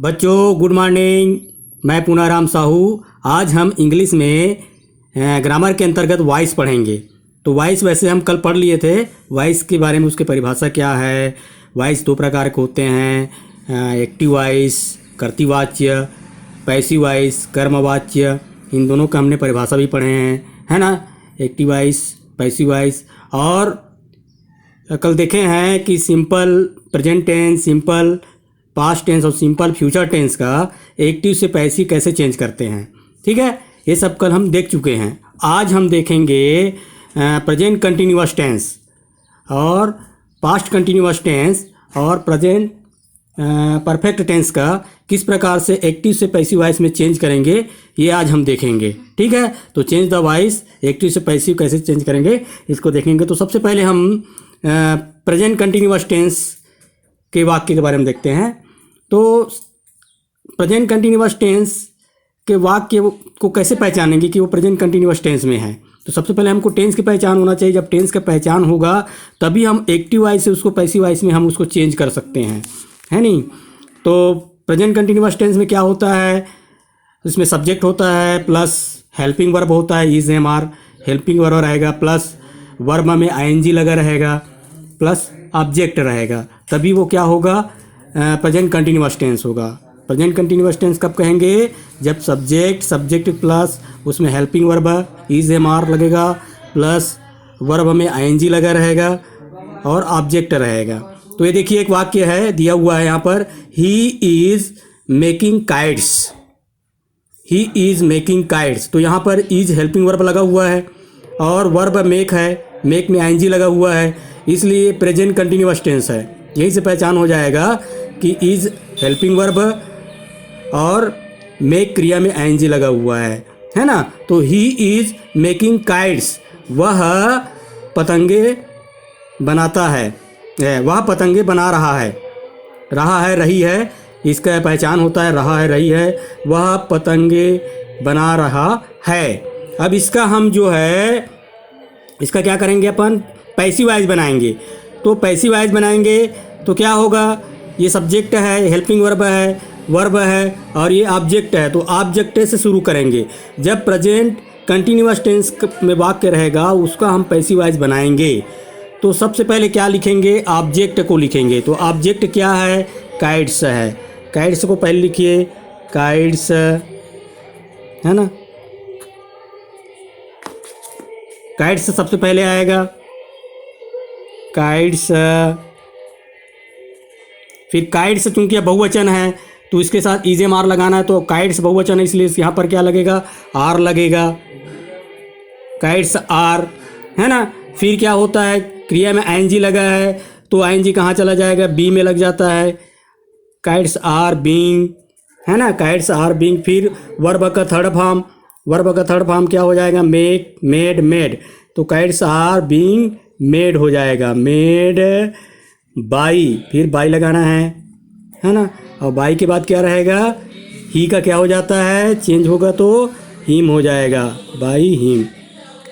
बच्चों good morning. मैं पूनाराम साहू। आज हम इंग्लिश में ग्रामर के अंतर्गत वॉइस पढ़ेंगे। तो वॉइस वैसे हम कल पढ़ लिए थे। वॉइस के बारे में उसकी परिभाषा क्या है। वॉइस दो प्रकार के होते हैं, एक्टिव वॉइस कर्तृवाच्य, पैसिव वॉइस कर्मवाच्य। इन दोनों का हमने परिभाषा भी पढ़े हैं, है ना। Active voice, passive voice. और कल देखे हैं कि simple present tense, simple past tense और सिंपल फ्यूचर टेंस का एक्टिव से पैसिव कैसे चेंज करते हैं। ठीक है, ये सब कल हम देख चुके हैं। आज हम देखेंगे प्रेजेंट कंटिन्यूअस टेंस और पास्ट कंटिन्यूअस टेंस और प्रेजेंट परफेक्ट टेंस का किस प्रकार से एक्टिव से पैसिव वॉइस में चेंज करेंगे, ये आज हम देखेंगे। ठीक है, तो चेंज द वॉइस, एक्टिव से पैसिव कैसे चेंज करेंगे इसको देखेंगे। तो सबसे पहले हम प्रेजेंट कंटिन्यूअस टेंस के वाक्य के बारे में देखते हैं। तो प्रेजेंट कंटिन्यूअस टेंस के वाक्य को कैसे पहचानेंगे कि वो प्रेजेंट कंटिन्यूअस टेंस में है। तो सबसे पहले हमको टेंस की पहचान होना चाहिए। जब टेंस का पहचान होगा तभी हम एक्टिव वॉइस से उसको पैसिव वॉइस में हम उसको चेंज कर सकते हैं, है नहीं। तो प्रेजेंट कंटिन्यूअस टेंस में क्या होता है, इसमें सब्जेक्ट होता है प्लस हेल्पिंग वर्ब होता है, is am are helping verb रहेगा, प्लस वर्ब में आईएनजी लगा रहेगा, प्लस ऑब्जेक्ट रहेगा, तभी वो क्या होगा, प्रेजेंट कंटिन्यूअस टेंस होगा। प्रेजेंट कंटिन्यूअस टेंस कब कहेंगे, जब सब्जेक्ट प्लस उसमें helping verb is am are लगेगा, प्लस वर्ब में आईएनजी लगा रहेगा और ऑब्जेक्ट रहेगा। तो ये देखिए एक वाक्य है दिया हुआ है यहाँ पर, he is making kites, he is making kites. तो यहाँ पर इज हेल्पिंग वर्ब लगा हुआ है और वर्ब मेक है, मेक में आईएनजी लगा हुआ है, इसलिए प्रेजेंट कंटिन्यूअस टेंस है। यहीं से पहचान हो जाएगा कि इज हेल्पिंग वर्ब और मेक क्रिया में आईएनजी लगा हुआ है ना। तो ही इज मेकिंग काइट्स, वह पतंगे बनाता है, वह पतंगे बना रहा है, रही है, इसका पहचान होता है रहा है, रही है, वह पतंगे बना रहा है। अब इसका हम जो है इसका क्या करेंगे, अपन पैसिव वॉइस बनाएंगे। तो पैसिव वॉइस बनाएंगे तो क्या होगा, ये सब्जेक्ट है, हेल्पिंग वर्ब है, वर्ब है और ये ऑब्जेक्ट है। तो ऑब्जेक्ट से शुरू करेंगे। जब प्रेजेंट कंटिन्यूअस टेंस में वाक्य रहेगा उसका हम पैसिव वॉइस बनाएंगे। तो सबसे पहले क्या लिखेंगे, ऑब्जेक्ट को लिखेंगे। तो ऑब्जेक्ट क्या है, काइट्स है। काइट्स को पहले लिखिए, काइट्स है ना, काइट्स सबसे पहले आएगा, काइट्स। फिर काइट्स चूंकि बहुवचन है तो इसके साथ इज एम आर लगाना है, तो काइट्स बहुवचन है इसलिए यहाँ पर क्या लगेगा, आर लगेगा, काइट्स आर, है ना। फिर क्या होता है, क्रिया में आईएनजी लगा है तो आईएनजी कहाँ चला जाएगा, बी में लग जाता है, काइट्स आर बीइंग, है ना, काइट्स आर बीइंग। फिर वर्ब का थर्ड फॉर्म क्या हो जाएगा, मेक, मेड, मेड। तो काइट्स आर बीइंग मेड हो जाएगा, मेड बाई, फिर बाई लगाना है ना। और बाई के बाद क्या रहेगा, ही का क्या हो जाता है, चेंज होगा तो हिम हो जाएगा, बाई हिम।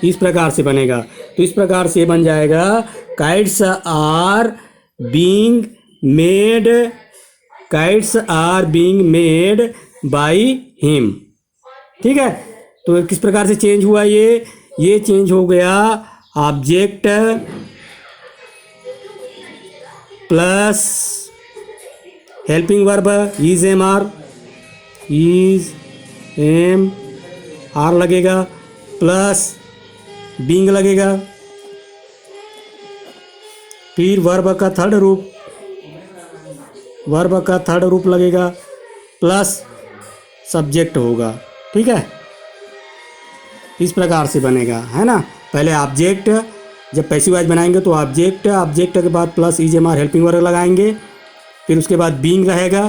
इस प्रकार से बनेगा। तो इस प्रकार से बन जाएगा, kites are being made, kites are being made by him. ठीक है, तो किस प्रकार से चेंज हुआ, ये चेंज हो गया object plus helping verb is am are लगेगा, प्लस बीइंग लगेगा, फिर वर्ब का थर्ड रूप लगेगा, प्लस सब्जेक्ट होगा। ठीक है, इस प्रकार से बनेगा, है ना। पहले ऑब्जेक्ट, जब पैसिव वॉइस बनाएंगे तो ऑब्जेक्ट के बाद plus is am are helping verb लगाएंगे, फिर उसके बाद बीइंग रहेगा,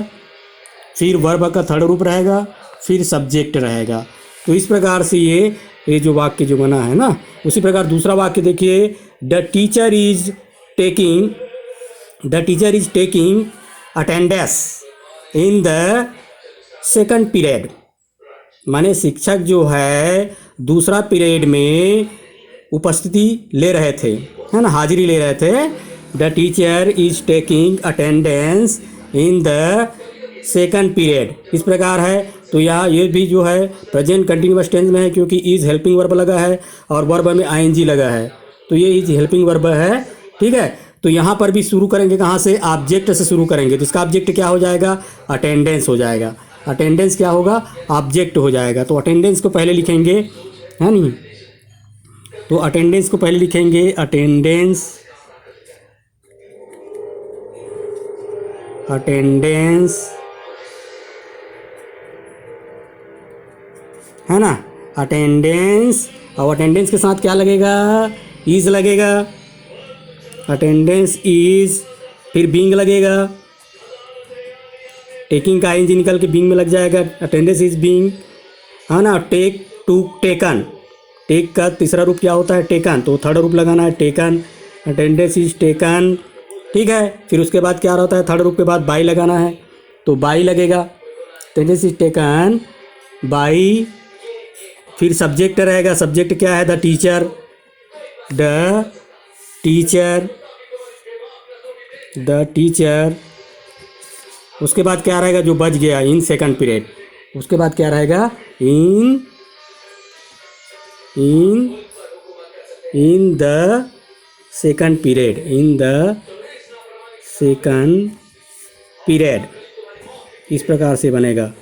फिर वर्ब का थर्ड रूप रहेगा, फिर सब्जेक्ट रहेगा। तो इस प्रकार से ये जो वाक्य जो बना है ना। उसी प्रकार दूसरा वाक्य देखिए, the teacher is taking attendance in the second period. माने शिक्षक जो है दूसरा पीरियड में उपस्थिति ले रहे थे, है ना, हाजिरी ले रहे थे। The teacher is taking attendance in the second period, इस प्रकार है। तो यहाँ ये भी जो है प्रेजेंट कंटिन्यूअस टेंस में है, क्योंकि इज हेल्पिंग वर्ब लगा है और वर्ब में आईएनजी लगा है, तो ये इज हेल्पिंग वर्ब है। ठीक है, तो यहाँ पर भी शुरू करेंगे कहाँ से, ऑब्जेक्ट से शुरू करेंगे। तो इसका ऑब्जेक्ट क्या हो जाएगा, अटेंडेंस हो जाएगा। अटेंडेंस क्या होगा, ऑब्जेक्ट हो जाएगा। तो अटेंडेंस को पहले लिखेंगे, है नहीं, तो अटेंडेंस को पहले लिखेंगे, अटेंडेंस, अटेंडेंस, है ना, अटेंडेंस। और अटेंडेंस के साथ क्या लगेगा, इज लगेगा, अटेंडेंस इज, फिर बीइंग लगेगा, टेकिंग का आईएनजी निकल के बीइंग में लग जाएगा, अटेंडेंस इज बीइंग, है ना। टेक, टू, टेकन, टेक का तीसरा रूप क्या होता है, टेकन, तो थर्ड रूप लगाना है टेकन, अटेंडेंस इज टेकन। ठीक है, फिर उसके बाद क्या होता है, थर्ड रूप के बाद बाई लगाना है, तो बाई लगेगा, अटेंडेंस इज टेकन बाई। फिर सब्जेक्ट रहेगा, सब्जेक्ट क्या है, the teacher, the teacher, the teacher. उसके बाद क्या रहेगा, जो बच गया, इन सेकंड पीरियड। उसके बाद क्या रहेगा, in the second period, in the second period, इस प्रकार से बनेगा।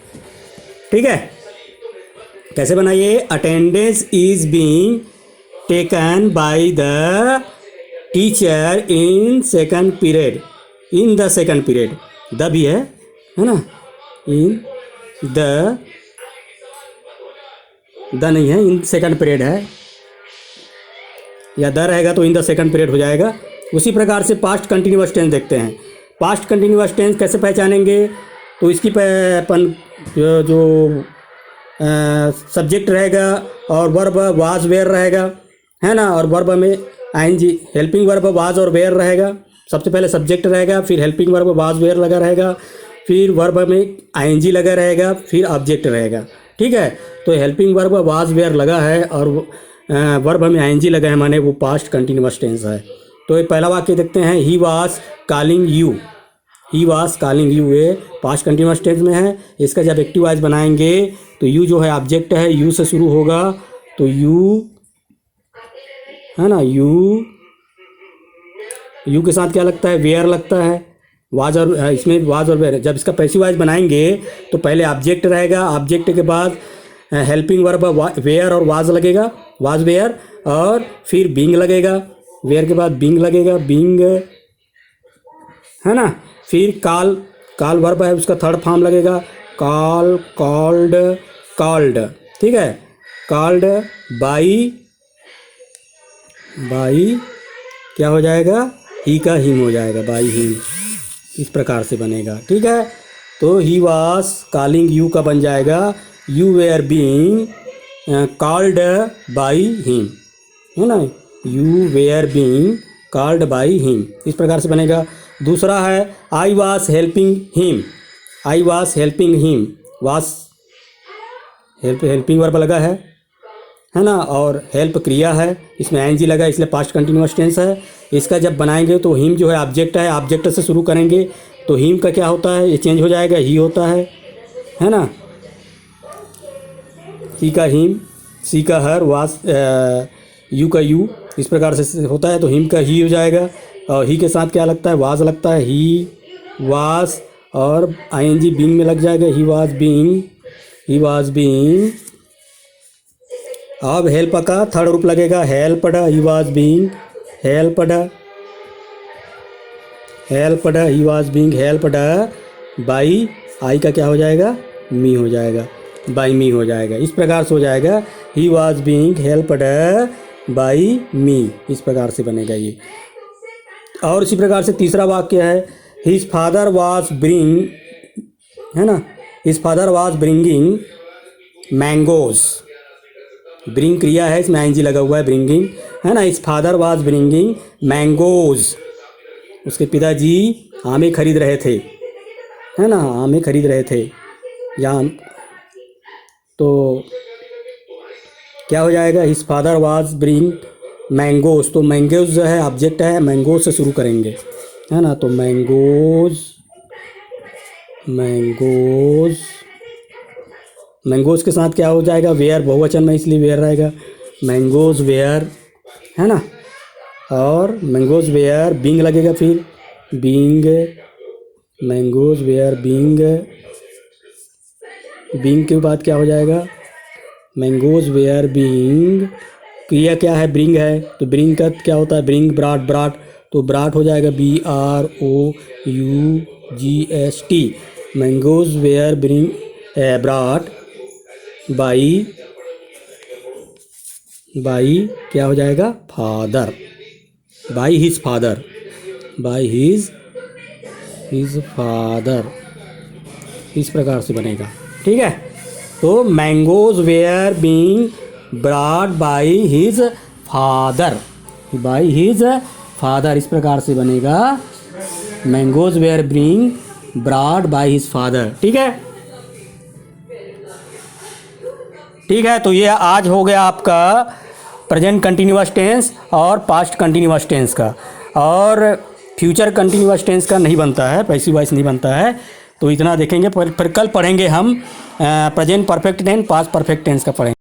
ठीक है, कैसे बनाइए, attendance is being taken by the teacher in second period, in the second period, the भी है ना, इन द नहीं है, इन सेकंड पीरियड है, या द रहेगा तो इन द सेकंड पीरियड हो जाएगा। उसी प्रकार से पास्ट कंटिन्यूअस टेंस देखते हैं। पास्ट कंटिन्यूअस टेंस कैसे पहचानेंगे, तो इसकी जो सब्जेक्ट रहेगा और वर्ब वाज वेयर रहेगा, है ना, और वर्ब में आईएनजी, हेल्पिंग वर्ब वाज और वेयर रहेगा। सबसे पहले सब्जेक्ट रहेगा, फिर हेल्पिंग वर्ब वाज वेयर लगा रहेगा, फिर वर्ब में आईएनजी लगा रहेगा, फिर ऑब्जेक्ट रहेगा। ठीक है, तो हेल्पिंग वर्ब वाज वेयर लगा है और वर्ब में आईएनजी लगा है, माने वो पास्ट कंटिन्यूअस टेंस है। तो ये पहला वाक्य देखते हैं, he was calling you, he was calling you, ये पास्ट कंटिन्यूअस टेंस में है। इसका जब एक्टिव वॉइस बनाएंगे तो यू जो है ऑब्जेक्ट है, यू से शुरू होगा, तो यू, है ना, यू के साथ क्या लगता है, वेयर लगता है, वाज और इसमें वाज और वेयर। जब इसका पैसिव वॉइस बनाएंगे तो पहले ऑब्जेक्ट रहेगा, ऑब्जेक्ट के बाद हेल्पिंग वर्ब वेयर और वाज लगेगा, वाज वेयर, और फिर बीइंग लगेगा, वेयर के बाद बीइंग लगेगा, बीइंग, है ना। फिर कॉल वर्ब है, उसका थर्ड फॉर्म लगेगा, कॉल, कॉल्ड, कॉल्ड। ठीक है, कॉल्ड बाई क्या हो जाएगा, ही का हिम हो जाएगा, बाई हिम, इस प्रकार से बनेगा। ठीक है, तो ही वाज कॉलिंग यू का बन जाएगा, you were being called by him, है ना, you were being called by him, इस प्रकार से बनेगा। दूसरा है, I was helping him, I was helping him, was helping verb लगा है ना, और हेल्प क्रिया है, इसमें आईएनजी लगा इसलिए पास्ट कंटिन्यूअस टेंस है। इसका जब बनाएंगे तो हिम जो है ऑब्जेक्ट है, ऑब्जेक्ट से शुरू करेंगे तो हिम का क्या होता है, ये चेंज हो जाएगा, ही होता है ना, ही का हिम, सी का हर, वाज यू का यू, इस प्रकार से होता है। तो हिम का ही हो जाएगा, और ही के साथ क्या लगता है, वाज लगता है, ही वाज, और आईएनजी बीइंग में लग जाएगा, he was being, he was being. अब हेल्प का थर्ड रूप लगेगा, helped, he was being helped, helped, he was being helped by, I का क्या हो जाएगा, मी हो जाएगा, बाई मी हो जाएगा, इस प्रकार से हो जाएगा, he was being helped by me, इस प्रकार से बनेगा ये। और इसी प्रकार से तीसरा वाक्य है, हिज फादर वाज ब्रिंग, है ना, his father was bringing mangoes, bring क्रिया है, इसमें आईएनजी लगा हुआ है, ब्रिंगिंग, है ना, his father was bringing mangoes, उसके पिताजी आमें खरीद रहे थे, है ना, आमें खरीद रहे थे, यहाँ तो क्या हो जाएगा, his father was bring mangoes, तो मैंगोज जो है ऑब्जेक्ट है, मैंगोज से शुरू करेंगे, है ना, तो मैंगोज, मैंगोज, मैंगोज के साथ क्या हो जाएगा, वेयर, बहुवचन में इसलिए वेयर रहेगा, मैंगोज वेयर, है ना। और मैंगोज वेयर बीइंग लगेगा, फिर being, mangoes were being, being के बाद क्या हो जाएगा, मैंगोज वेयर बीइंग, क्रिया क्या है, ब्रिंग है, तो ब्रिंग का क्या होता है, ब्रिंग, ब्राट, ब्राट, तो ब्राट हो जाएगा BROUGHT, mangoes were bring brought by क्या हो जाएगा, father, by his father, by his father, इस प्रकार से बनेगा। ठीक है, तो mangoes were being brought by his father, by his father, इस प्रकार से बनेगा, mangoes were being brought by his father. ठीक है, ठीक है। तो ये आज हो गया आपका प्रेजेंट कंटिन्यूअस टेंस और पास्ट कंटिन्यूअस टेंस का, और फ्यूचर कंटिन्यूअस टेंस का नहीं बनता है, पैसिव वॉइस नहीं बनता है। तो इतना देखेंगे, फिर कल पढ़ेंगे हम present perfect tense, past perfect tense का पढ़ेंगे।